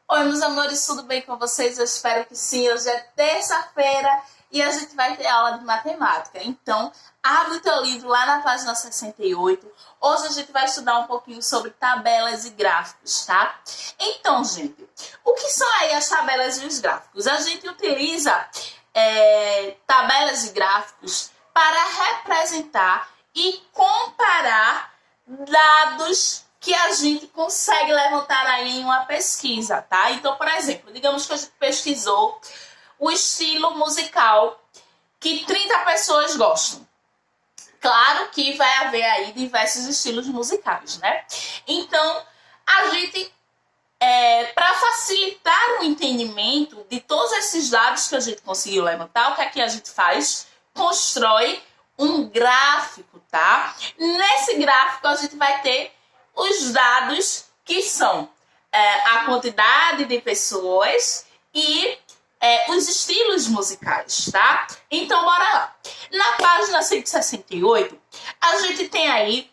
Oi, meus amores, tudo bem com vocês? Eu espero que sim. Hoje é terça-feira e a gente vai ter aula de matemática. Então, abre o teu livro lá na página 68. Hoje a gente vai estudar um pouquinho sobre tabelas e gráficos, tá? Então, gente, o que são aí as tabelas e os gráficos? A gente utiliza tabelas e gráficos para representar e comparar dados que a gente consegue levantar aí em uma pesquisa, tá? Então, por exemplo, digamos que a gente pesquisou o estilo musical que 30 pessoas gostam. Claro que vai haver aí diversos estilos musicais, né? Então, a gente, para facilitar o entendimento de todos esses dados que a gente conseguiu levantar, o que é que a gente faz? Constrói um gráfico, tá? Nesse gráfico a gente vai ter os dados que são a quantidade de pessoas e os estilos musicais, tá? Então, bora lá. Na página 168, a gente tem aí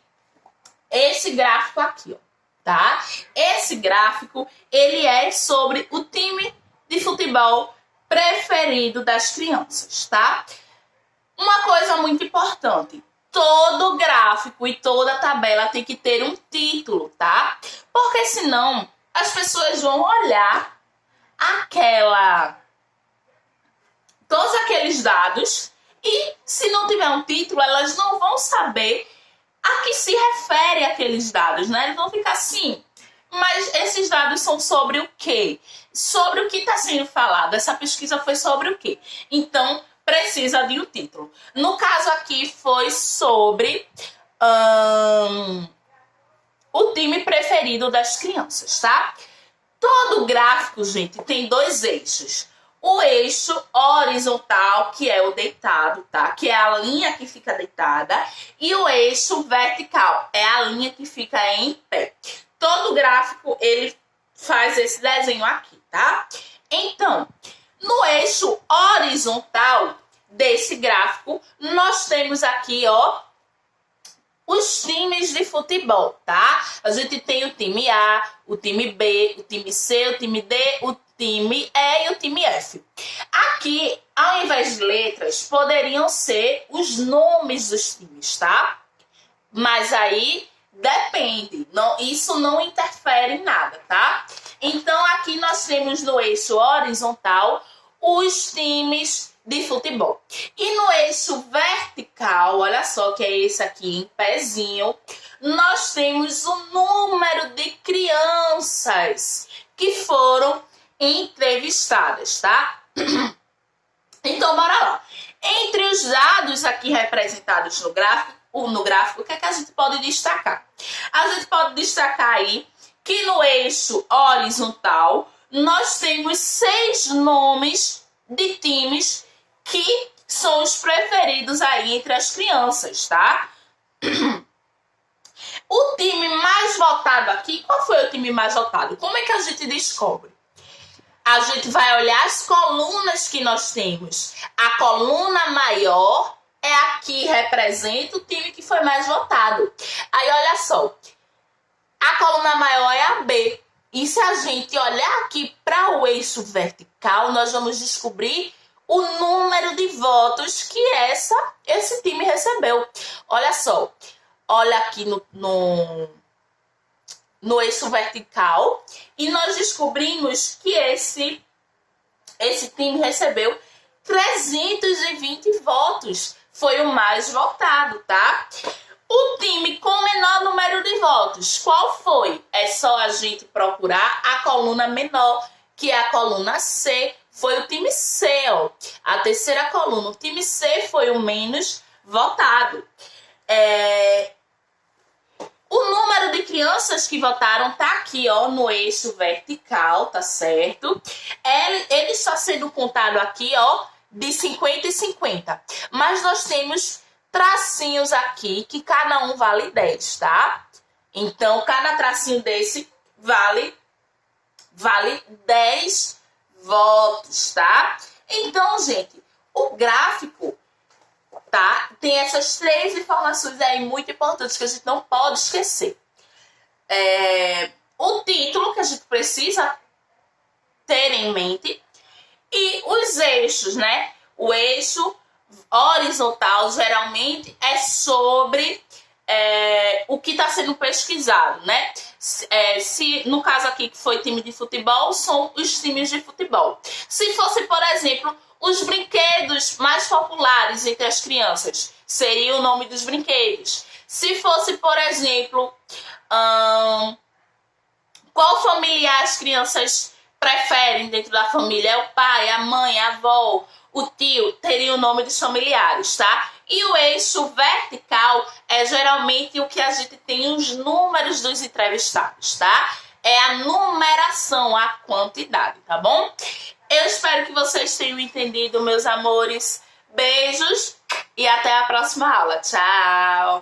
esse gráfico aqui, ó, tá? Esse gráfico, ele é sobre o time de futebol preferido das crianças, tá? Uma coisa muito importante. Todo gráfico e toda tabela tem que ter um título, tá? Porque senão as pessoas vão olhar todos aqueles dados e se não tiver um título, elas não vão saber a que se refere aqueles dados, né? Eles vão ficar assim, mas esses dados são sobre o quê? Sobre o que está sendo falado. Essa pesquisa foi sobre o quê? Então, precisa de um título. No caso aqui foi sobre o time preferido das crianças, tá? Todo gráfico, gente, tem dois eixos. O eixo horizontal, que é o deitado, tá? Que é a linha que fica deitada. E o eixo vertical, é a linha que fica em pé. Todo gráfico, ele faz esse desenho aqui, tá? Então, no eixo horizontal desse gráfico, nós temos aqui, ó, os times de futebol, tá? A gente tem o time A, o time B, o time C, o time D, o time E e o time F. Aqui, ao invés de letras, poderiam ser os nomes dos times, tá? Mas aí depende, isso não interfere em nada, tá? Então, aqui nós temos no eixo horizontal os times de futebol. E no eixo vertical, olha só que é esse aqui em pezinho, nós temos o número de crianças que foram entrevistadas, tá? Então, bora lá. Entre os dados aqui representados no gráfico, o que é que a gente pode destacar? A gente pode destacar aí que no eixo horizontal nós temos 6 nomes de times que são os preferidos aí entre as crianças, tá? O time mais votado aqui, qual foi o time mais votado? Como é que a gente descobre? A gente vai olhar as colunas que nós temos. A coluna maior é a que representa o time que foi mais votado. Aí, olha só. A coluna maior é a B. E se a gente olhar aqui para o eixo vertical, nós vamos descobrir o número de votos que esse time recebeu. Olha só. Olha aqui no eixo vertical e nós descobrimos que esse time recebeu 320 votos. Foi o mais votado, tá? O time com menor número de votos, qual foi? É só a gente procurar a coluna menor, que é a coluna C. Foi o time C, ó. A terceira coluna. O time C foi o menos votado. O número de crianças que votaram tá aqui, ó, no eixo vertical, tá certo? Ele está sendo contado aqui, ó, de 50 e 50. Mas nós temos tracinhos aqui que cada um vale 10, tá? Então, cada tracinho desse vale 10 votos, tá? Então, gente, o gráfico, tá? Tem essas 3 informações aí muito importantes que a gente não pode esquecer. O título que a gente precisa ter em mente. E os eixos, né? O eixo horizontal geralmente é sobre o que está sendo pesquisado, né? Se no caso aqui que foi time de futebol, são os times de futebol. Se fosse, por exemplo, os brinquedos mais populares entre as crianças, seria o nome dos brinquedos. Se fosse, por exemplo, qual familiar as crianças preferem dentro da família? É o pai, a mãe, a avó, o tio, teria o nome dos familiares, tá? E o eixo vertical é geralmente o que a gente tem os números dos entrevistados, tá? É a numeração, a quantidade, tá bom? Eu espero que vocês tenham entendido, meus amores. Beijos e até a próxima aula. Tchau!